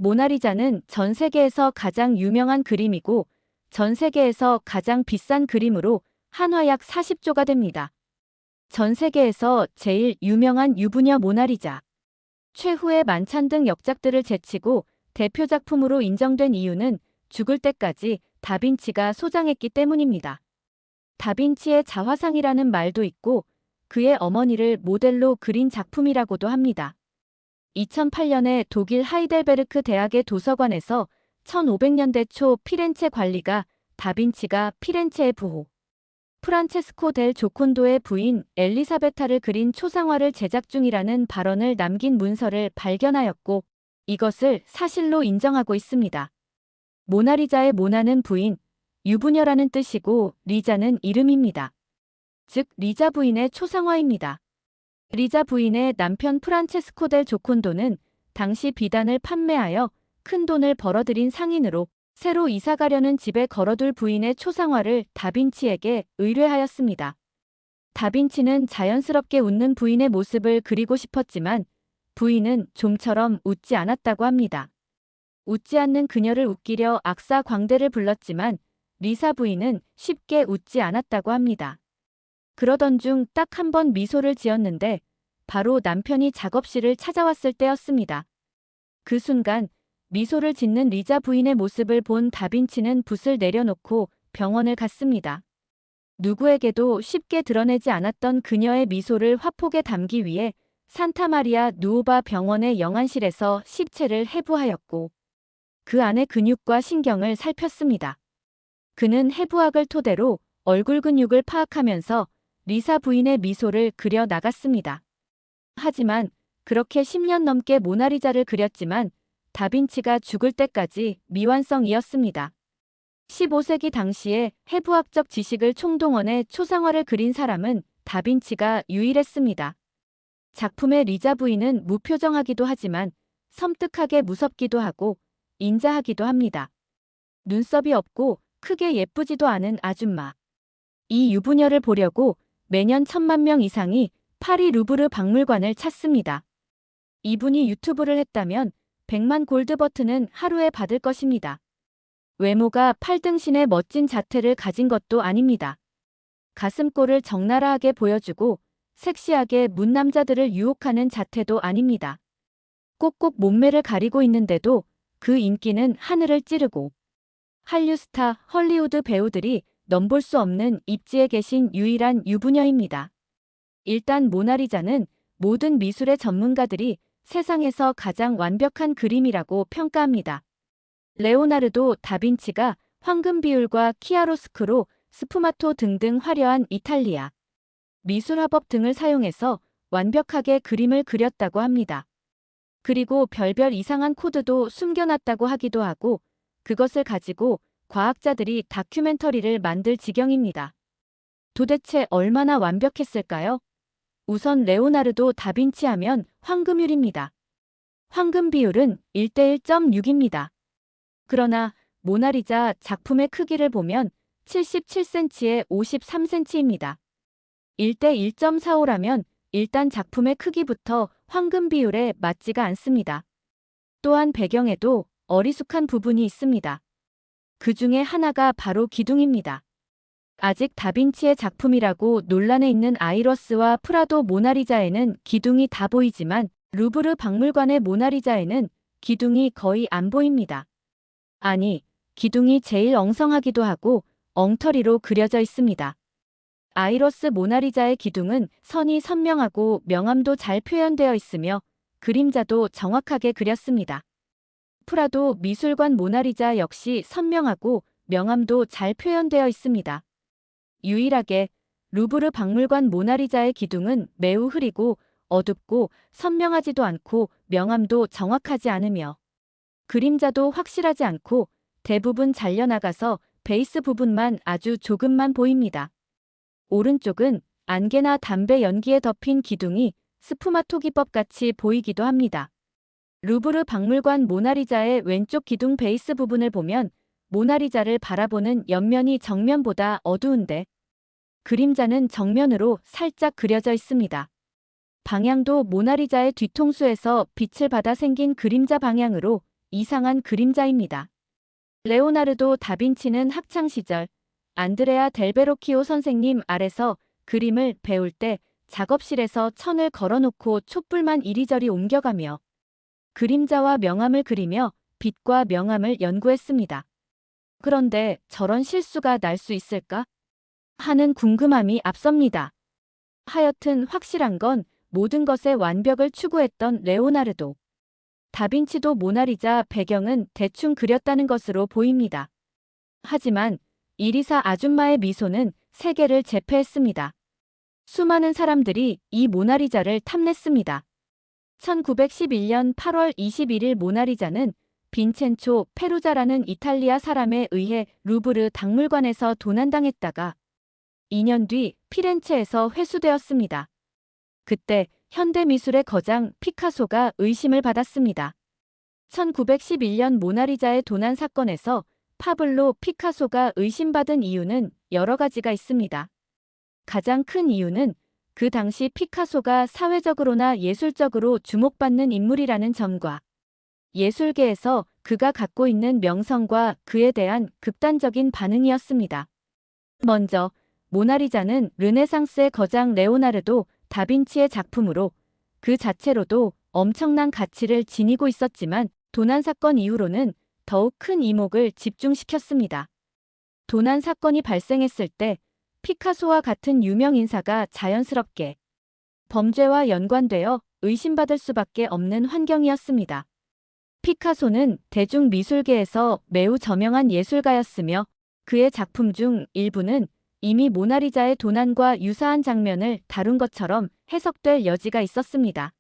모나리자는 전 세계에서 가장 유명한 그림이고 전 세계에서 가장 비싼 그림으로 한화 약 40조가 됩니다. 전 세계에서 제일 유명한 유부녀 모나리자. 최후의 만찬 등 역작들을 제치고 대표 작품으로 인정된 이유는 죽을 때까지 다빈치가 소장했기 때문입니다. 다빈치의 자화상이라는 말도 있고 그의 어머니를 모델로 그린 작품이라고도 합니다. 2008년에 독일 하이델베르크 대학의 도서관에서 1500년대 초 피렌체 관리가 다빈치가 피렌체의 부호 프란체스코 델 조콘도의 부인 엘리사베타를 그린 초상화를 제작 중이라는 발언을 남긴 문서를 발견하였고 이것을 사실로 인정하고 있습니다. 모나리자의 모나는 부인, 유부녀라는 뜻이고 리자는 이름입니다. 즉 리자 부인의 초상화입니다. 리자 부인의 남편 프란체스코 델 조콘도는 당시 비단을 판매하여 큰 돈을 벌어들인 상인으로 새로 이사가려는 집에 걸어둘 부인의 초상화를 다빈치에게 의뢰하였습니다. 다빈치는 자연스럽게 웃는 부인의 모습을 그리고 싶었지만 부인은 좀처럼 웃지 않았다고 합니다. 웃지 않는 그녀를 웃기려 악사 광대를 불렀지만 리사 부인은 쉽게 웃지 않았다고 합니다. 그러던 중 딱 한 번 미소를 지었는데 바로 남편이 작업실을 찾아왔을 때였습니다. 그 순간 미소를 짓는 리자 부인의 모습을 본 다빈치는 붓을 내려놓고 병원을 갔습니다. 누구에게도 쉽게 드러내지 않았던 그녀의 미소를 화폭에 담기 위해 산타마리아 누오바 병원의 영안실에서 시체를 해부하였고 그 안의 근육과 신경을 살폈습니다. 그는 해부학을 토대로 얼굴 근육을 파악하면서 리사 부인의 미소를 그려 나갔습니다. 하지만 그렇게 10년 넘게 모나리자를 그렸지만 다빈치가 죽을 때까지 미완성이었습니다. 15세기 당시에 해부학적 지식을 총동원해 초상화를 그린 사람은 다빈치가 유일했습니다. 작품의 리자 부인은 무표정하기도 하지만 섬뜩하게 무섭기도 하고 인자하기도 합니다. 눈썹이 없고 크게 예쁘지도 않은 아줌마. 이 유부녀를 보려고 매년 1000만 명 이상이 파리 루브르 박물관을 찾습니다. 이분이 유튜브를 했다면 100만 골드 버튼은 하루에 받을 것입니다. 외모가 팔등신의 멋진 자태를 가진 것도 아닙니다. 가슴골을 적나라하게 보여주고 섹시하게 문 남자들을 유혹하는 자태도 아닙니다. 꼭꼭 몸매를 가리고 있는데도 그 인기는 하늘을 찌르고 한류 스타, 헐리우드 배우들이 넘볼 수 없는 입지에 계신 유일한 유부녀입니다. 일단 모나리자는 모든 미술의 전문가들이 세상에서 가장 완벽한 그림이라고 평가합니다. 레오나르도 다빈치가 황금 비율과 키아로스크로 스푸마토 등등 화려한 이탈리아 미술 화법 등을 사용해서 완벽하게 그림을 그렸다고 합니다. 그리고 별별 이상한 코드도 숨겨놨다고 하기도 하고 그것을 가지고 과학자들이 다큐멘터리를 만들 지경입니다. 도대체 얼마나 완벽했을까요? 우선 레오나르도 다빈치 하면 황금율입니다. 황금 비율은 1:1.6입니다. 그러나 모나리자 작품의 크기를 보면 77cm에 53cm입니다. 1:1.45라면 일단 작품의 크기부터 황금 비율에 맞지가 않습니다. 또한 배경에도 어리숙한 부분이 있습니다. 그 중에 하나가 바로 기둥입니다. 아직 다빈치의 작품이라고 논란에 있는 아이러스와 프라도 모나리자에는 기둥이 다 보이지만 루브르 박물관의 모나리자에는 기둥이 거의 안 보입니다. 아니, 기둥이 제일 엉성하기도 하고 엉터리로 그려져 있습니다. 아이러스 모나리자의 기둥은 선이 선명하고 명암도 잘 표현되어 있으며 그림자도 정확하게 그렸습니다. 프라도 미술관 모나리자 역시 선명하고 명암도 잘 표현되어 있습니다. 유일하게 루브르 박물관 모나리자의 기둥은 매우 흐리고 어둡고 선명하지도 않고 명암도 정확하지 않으며 그림자도 확실하지 않고 대부분 잘려나가서 베이스 부분만 아주 조금만 보입니다. 오른쪽은 안개나 담배 연기에 덮인 기둥이 스푸마토 기법같이 보이기도 합니다. 루브르 박물관 모나리자의 왼쪽 기둥 베이스 부분을 보면 모나리자를 바라보는 옆면이 정면보다 어두운데 그림자는 정면으로 살짝 그려져 있습니다. 방향도 모나리자의 뒤통수에서 빛을 받아 생긴 그림자 방향으로 이상한 그림자입니다. 레오나르도 다빈치는 학창시절 안드레아 델베로키오 선생님 아래서 그림을 배울 때 작업실에서 천을 걸어놓고 촛불만 이리저리 옮겨가며 그림자와 명암을 그리며 빛과 명암을 연구했습니다. 그런데 저런 실수가 날 수 있을까? 하는 궁금함이 앞섭니다. 하여튼 확실한 건 모든 것의 완벽을 추구했던 레오나르도 다빈치도 모나리자 배경은 대충 그렸다는 것으로 보입니다. 하지만 이리사 아줌마의 미소는 세계를 제패했습니다. 수많은 사람들이 이 모나리자를 탐냈습니다. 1911년 8월 21일 모나리자는 빈첸초 페루자라는 이탈리아 사람에 의해 루브르 박물관에서 도난당했다가 2년 뒤 피렌체에서 회수되었습니다. 그때 현대미술의 거장 피카소가 의심을 받았습니다. 1911년 모나리자의 도난 사건에서 파블로 피카소가 의심받은 이유는 여러 가지가 있습니다. 가장 큰 이유는 그 당시 피카소가 사회적으로나 예술적으로 주목받는 인물이라는 점과 예술계에서 그가 갖고 있는 명성과 그에 대한 극단적인 반응이었습니다. 먼저 모나리자는 르네상스의 거장 레오나르도 다빈치의 작품으로 그 자체로도 엄청난 가치를 지니고 있었지만 도난 사건 이후로는 더욱 큰 이목을 집중시켰습니다. 도난 사건이 발생했을 때 피카소와 같은 유명 인사가 자연스럽게 범죄와 연관되어 의심받을 수밖에 없는 환경이었습니다. 피카소는 대중미술계에서 매우 저명한 예술가였으며 그의 작품 중 일부는 이미 모나리자의 도난과 유사한 장면을 다룬 것처럼 해석될 여지가 있었습니다.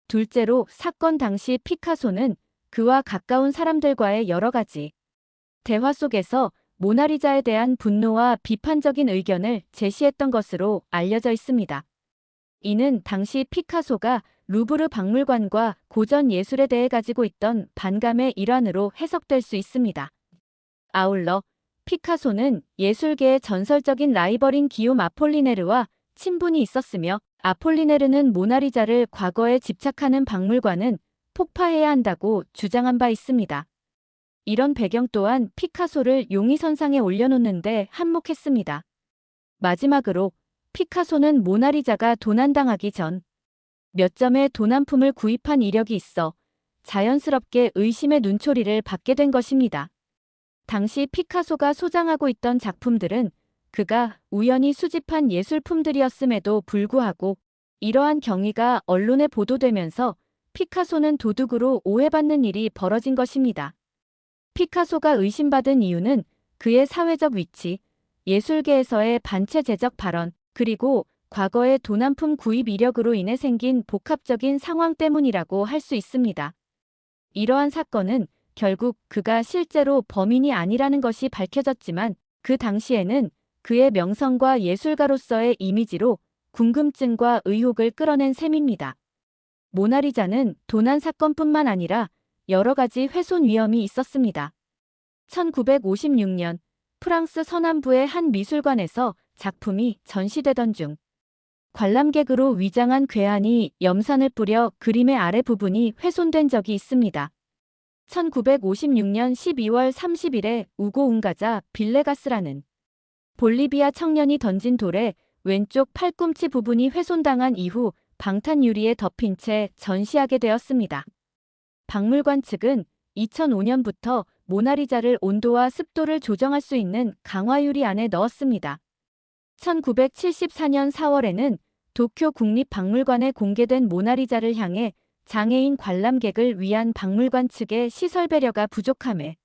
둘째로 사건 당시 피카소는 그와 가까운 사람들과의 여러 가지 대화 속에서 모나리자에 대한 분노와 비판적인 의견을 제시했던 것으로 알려져 있습니다. 이는 당시 피카소가 루브르 박물관과 고전 예술에 대해 가지고 있던 반감의 일환으로 해석될 수 있습니다. 아울러 피카소는 예술계의 전설적인 라이벌인 기욤 아폴리네르와 친분이 있었으며 아폴리네르는 모나리자를 과거에 집착하는 박물관은 폭파해야 한다고 주장한 바 있습니다. 이런 배경 또한 피카소를 용의선상에 올려놓는데 한몫했습니다. 마지막으로 피카소는 모나리자가 도난당하기 전 몇 점의 도난품을 구입한 이력이 있어 자연스럽게 의심의 눈초리를 받게 된 것입니다. 당시 피카소가 소장하고 있던 작품들은 그가 우연히 수집한 예술품들이었음에도 불구하고 이러한 경위가 언론에 보도되면서 피카소는 도둑으로 오해받는 일이 벌어진 것입니다. 피카소가 의심받은 이유는 그의 사회적 위치, 예술계에서의 반체제적 발언, 그리고 과거의 도난품 구입 이력으로 인해 생긴 복합적인 상황 때문이라고 할 수 있습니다. 이러한 사건은 결국 그가 실제로 범인이 아니라는 것이 밝혀졌지만 그 당시에는 그의 명성과 예술가로서의 이미지로 궁금증과 의혹을 끌어낸 셈입니다. 모나리자는 도난 사건뿐만 아니라 여러 가지 훼손 위험이 있었습니다. 1956년 프랑스 서남부의 한 미술관에서 작품이 전시되던 중 관람객으로 위장한 괴한이 염산을 뿌려 그림의 아래 부분이 훼손된 적이 있습니다. 1956년 12월 30일에 우고 웅가자 빌레가스라는 볼리비아 청년이 던진 돌에 왼쪽 팔꿈치 부분이 훼손당한 이후 방탄 유리에 덮인 채 전시하게 되었습니다. 박물관 측은 2005년부터 모나리자를 온도와 습도를 조정할 수 있는 강화유리 안에 넣었습니다. 1974년 4월에는 도쿄 국립박물관에 공개된 모나리자를 향해 장애인 관람객을 위한 박물관 측의 시설 배려가 부족함에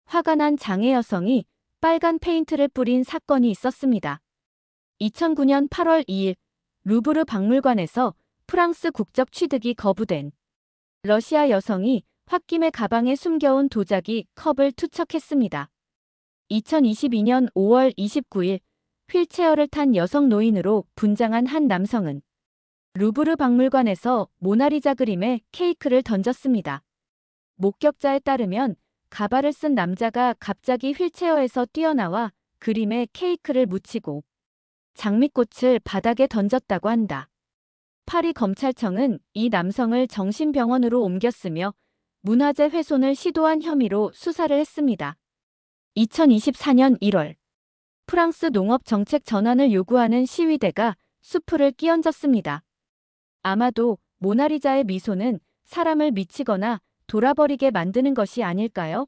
화가 난 장애 여성이 빨간 페인트를 뿌린 사건이 있었습니다. 2009년 8월 2일 루브르 박물관에서 프랑스 국적 취득이 거부된 러시아 여성이 홧김에 가방에 숨겨온 도자기 컵을 투척했습니다. 2022년 5월 29일 휠체어를 탄 여성 노인으로 분장한 한 남성은 루브르 박물관에서 모나리자 그림에 케이크를 던졌습니다. 목격자에 따르면 가발을 쓴 남자가 갑자기 휠체어에서 뛰어나와 그림에 케이크를 묻히고 장미꽃을 바닥에 던졌다고 한다. 파리 검찰청은 이 남성을 정신병원으로 옮겼으며 문화재 훼손을 시도한 혐의로 수사를 했습니다. 2024년 1월 프랑스 농업 정책 전환을 요구하는 시위대가 수풀을 끼얹었습니다. 아마도 모나리자의 미소는 사람을 미치거나 돌아버리게 만드는 것이 아닐까요?